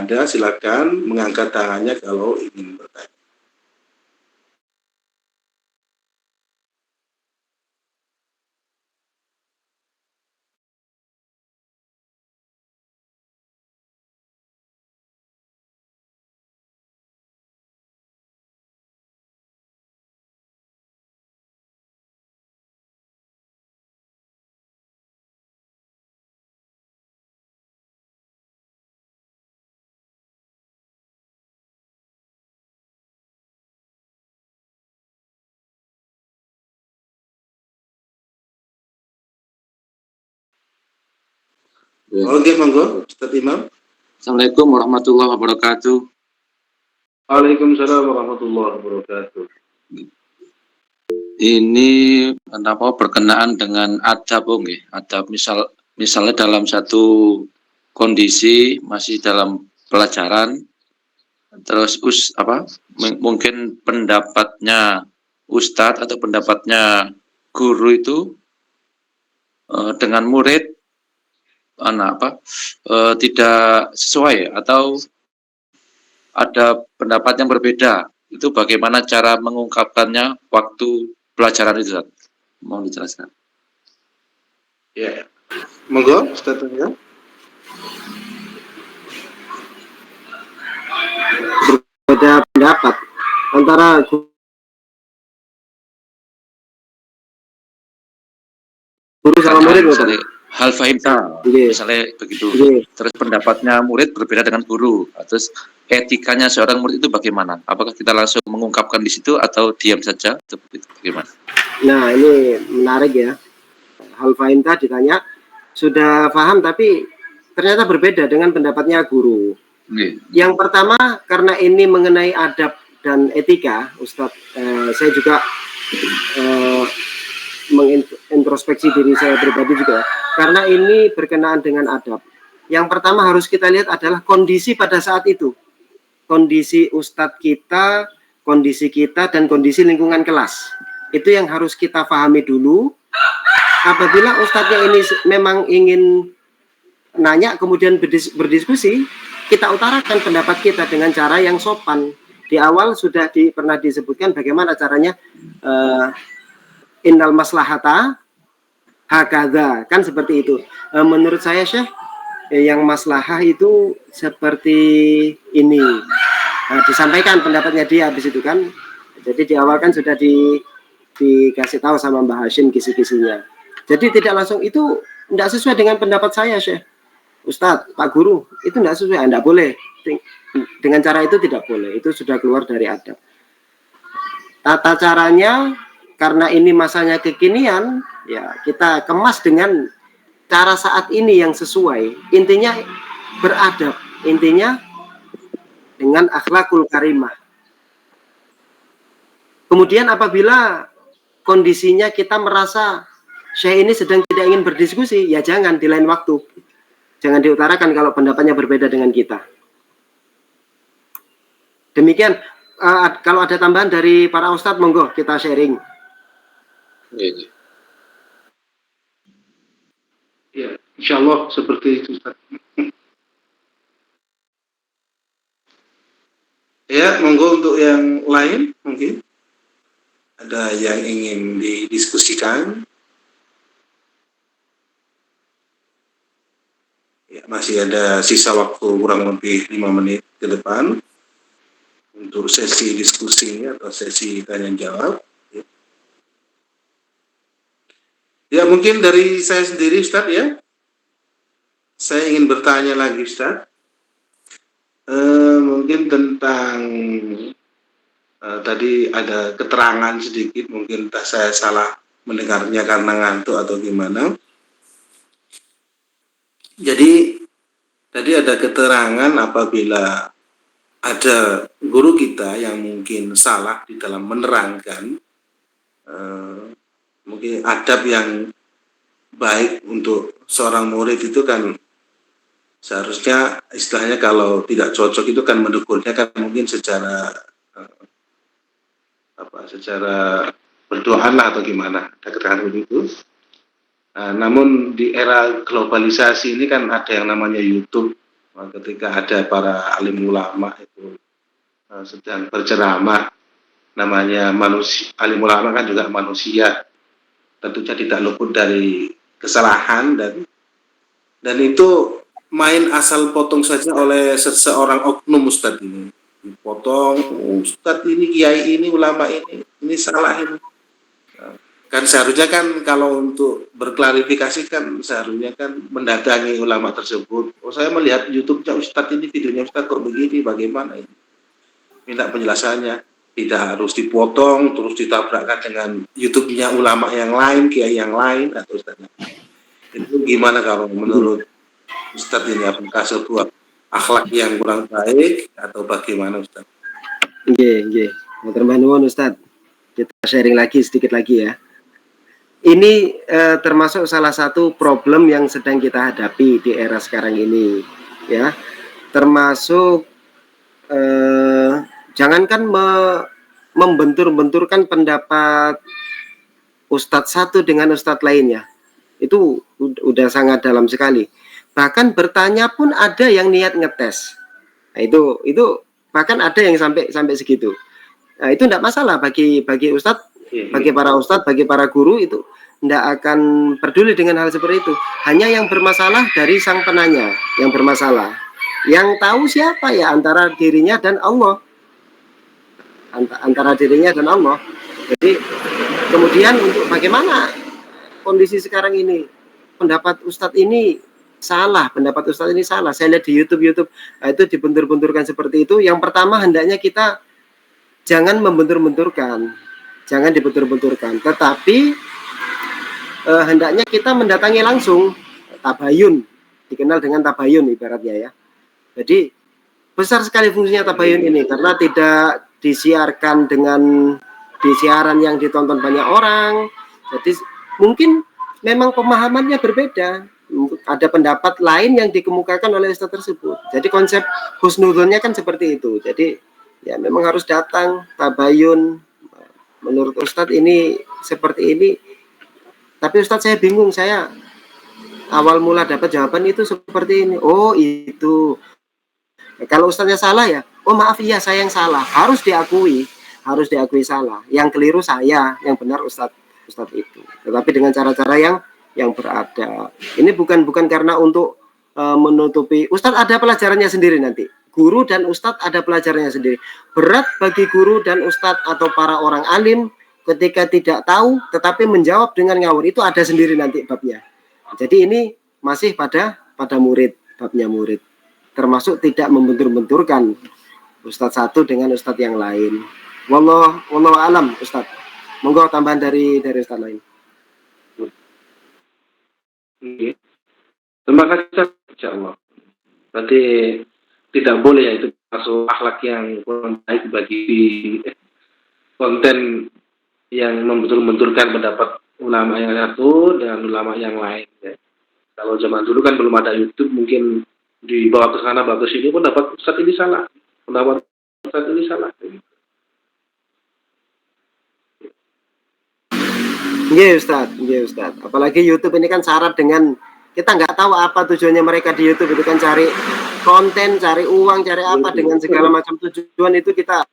ada, silakan mengangkat tangannya kalau ingin bertanya. Oke, monggo, Ustaz Imam. Assalamualaikum warahmatullahi wabarakatuh. Waalaikumsalam warahmatullahi wabarakatuh. Ini berkenaan dengan adab, adab misalnya dalam satu kondisi masih dalam pelajaran, terus mungkin pendapatnya ustadz atau pendapatnya guru itu dengan murid tidak sesuai atau ada pendapat yang berbeda, itu bagaimana cara mengungkapkannya waktu pelajaran itu, mau dijelaskan? Ya, monggo, Ustaz ya. Berbeda pendapat antara guru sama murid, misalnya hal fahimta, misalnya begitu. Terus pendapatnya murid berbeda dengan guru. Terus etikanya seorang murid itu bagaimana? Apakah kita langsung mengungkapkan di situ atau diam saja? Itu bagaimana? Nah, ini menarik ya. Hal fahimta ditanya, sudah paham tapi ternyata berbeda dengan pendapatnya guru. Yang pertama, karena ini mengenai adab dan etika, Ustadz, saya juga mengintrospeksi diri saya pribadi juga, karena ini berkenaan dengan adab. Yang pertama harus kita lihat adalah kondisi pada saat itu, kondisi ustadz kita, kondisi kita, dan kondisi lingkungan kelas. Itu yang harus kita pahami dulu. Apabila ustadznya ini memang ingin nanya kemudian berdiskusi, kita utarakan pendapat kita dengan cara yang sopan. Di awal sudah pernah disebutkan bagaimana caranya. Innal maslahata hakadha, kan seperti itu. Menurut saya Syekh, yang maslahah itu seperti ini. Disampaikan pendapatnya dia habis itu kan. Jadi di awal kan sudah dikasih tahu sama Mbah Hashim kisi-kisinya. Jadi tidak langsung, itu tidak sesuai dengan pendapat saya Syekh. Ustadz, Pak Guru, itu tidak sesuai, tidak boleh. Dengan cara itu tidak boleh, itu sudah keluar dari adab. Tata caranya, karena ini masanya kekinian, ya kita kemas dengan cara saat ini yang sesuai. Intinya beradab, intinya dengan akhlakul karimah. Kemudian apabila kondisinya kita merasa Syekh ini sedang tidak ingin berdiskusi, ya jangan, di lain waktu. Jangan diutarakan kalau pendapatnya berbeda dengan kita. Demikian, kalau ada tambahan dari para ustadz, monggo kita sharing. Iya. Ya, insya Allah seperti itu, Ustaz. Ya, monggo untuk yang lain mungkin ada yang ingin didiskusikan. Ya, masih ada sisa waktu kurang lebih 5 menit ke depan untuk sesi diskusi atau sesi tanya jawab. Ya, mungkin dari saya sendiri, Ustaz, ya. Saya ingin bertanya lagi, Ustaz. Mungkin tentang tadi ada keterangan sedikit, mungkin saya salah mendengarnya karena ngantuk atau gimana. Jadi tadi ada keterangan apabila ada guru kita yang mungkin salah di dalam menerangkan mungkin adab yang baik untuk seorang murid itu kan seharusnya istilahnya kalau tidak cocok itu kan mendegurnya kan mungkin secara secara berdoa lah atau gimana, ada keterangan begitu. Namun di era globalisasi ini kan ada yang namanya YouTube. Ketika ada para alim ulama itu sedang berceramah, namanya manusia, alim ulama kan juga manusia, tentunya tidak luput dari kesalahan dan itu main asal potong saja oleh seseorang oknum Ustadz ini. Dipotong, Ustadz ini, kiai ini, ulama ini salah ini. Kan seharusnya kan kalau untuk berklarifikasi kan seharusnya kan mendatangi ulama tersebut. Oh, saya melihat YouTube-nya Ustadz ini, videonya Ustadz kok begini, bagaimana ini? Minta penjelasannya. Tidak harus dipotong terus ditabrakkan dengan YouTube-nya ulama yang lain, kiai yang lain atau Ustadz. Itu gimana kalau menurut Ustadz ini, apakah sebuah akhlak yang kurang baik atau bagaimana Ustadz? Nggih. Matur nuwun Ustadz. Kita sharing lagi sedikit lagi ya. Ini termasuk salah satu problem yang sedang kita hadapi di era sekarang ini, ya. Termasuk jangankan membentur-benturkan pendapat ustadz satu dengan ustadz lainnya, itu udah sangat dalam sekali. Bahkan bertanya pun ada yang niat ngetes. Nah, itu bahkan ada yang sampai segitu. Nah, itu tidak masalah bagi ustadz, bagi para ustadz, bagi para guru, itu tidak akan peduli dengan hal seperti itu. Hanya yang bermasalah dari sang penanya yang bermasalah. Yang tahu siapa ya antara dirinya dan Allah. Antara dirinya dan Allah. Jadi kemudian untuk bagaimana kondisi sekarang ini, pendapat ustadz ini salah, pendapat ustadz ini salah. Saya lihat di YouTube, nah, itu dibentur-benturkan seperti itu. Yang pertama hendaknya kita jangan membentur-benturkan, jangan dibentur-benturkan, tetapi hendaknya kita mendatangi langsung, tabayun, dikenal dengan tabayun ibaratnya ya. Jadi besar sekali fungsinya tabayun ini karena tidak disiarkan dengan di siaran yang ditonton banyak orang. Jadi mungkin memang pemahamannya berbeda, ada pendapat lain yang dikemukakan oleh ustadz tersebut. Jadi konsep husnudzonnya kan seperti itu. Jadi ya memang harus datang tabayun. Menurut ustadz ini seperti ini, tapi ustadz saya bingung, saya awal mula dapat jawaban itu seperti ini. Oh itu, kalau ustadznya salah ya, oh maaf iya saya yang salah, harus diakui salah. Yang keliru saya, yang benar ustadz itu. Tetapi dengan cara-cara yang beradab. Ini bukan karena untuk menutupi. Ustadz ada pelajarannya sendiri nanti. Guru dan ustadz ada pelajarannya sendiri. Berat bagi guru dan ustadz atau para orang alim ketika tidak tahu tetapi menjawab dengan ngawur, itu ada sendiri nanti babnya. Jadi ini masih pada murid, babnya murid. Termasuk tidak membentur-benturkan ustadz satu dengan ustadz yang lain. Wallahu alam ustadz. Monggo tambahan dari ustadz lain. Terima kasih, insyaallah. Berarti tidak boleh ya itu masuk akhlak yang kurang baik bagi konten yang membentur-benturkan pendapat ulama yang satu dengan ulama yang lain ya. Kalau zaman dulu kan belum ada YouTube, mungkin dibawa ke sana bawa ke sini pun dapat ustadz ini salah, pendapat ustadz ini salah. Iya Ustaz, iya Ustaz. Apalagi YouTube ini kan syarat dengan kita nggak tahu apa tujuannya mereka di YouTube itu kan cari konten, cari uang, cari apa dengan segala macam tujuan itu kita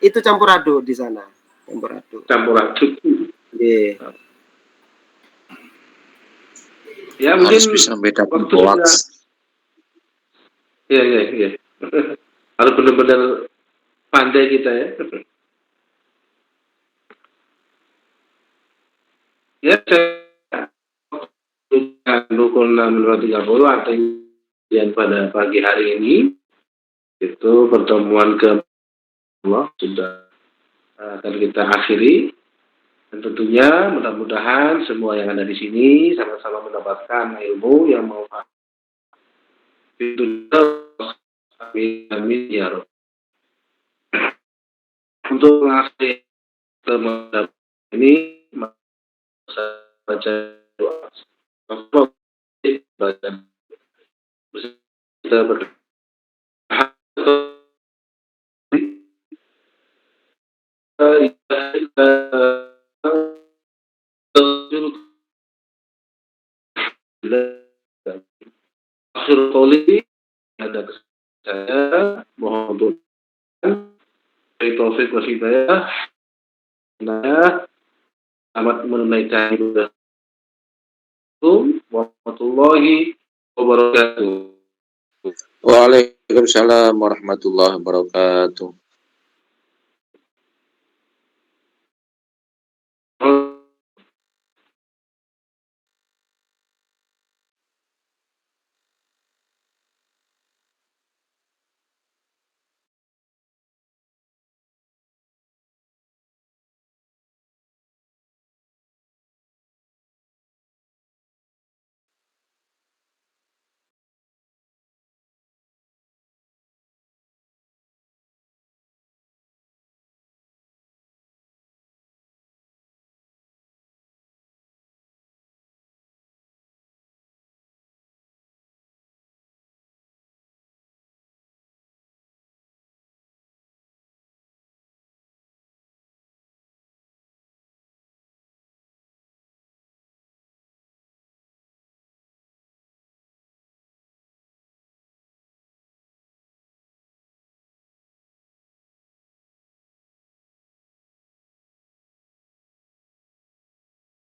itu campur aduk di sana, campur aduk. Campur aduk. Iya. Ya mungkin Harus bisa membedakan waktu hoax. Iya. Harus benar-benar pandai kita ya. Ya, saya pukul 6.30 artinya pada pagi hari ini itu pertemuan ke Allah sudah akan kita akhiri, dan tentunya mudah-mudahan semua yang ada di sini sama-sama mendapatkan ilmu yang manfaat. Amin ya Rabb. Untuk mengakhiri pertemuan ini baca doa. Kita berdoa. Akhir kali ada saya mohon dari taufik wa hidayah. Selamat menunaikan ibadah. Warahmatullahi wabarakatuh. Waalaikumsalam warahmatullahi wabarakatuh.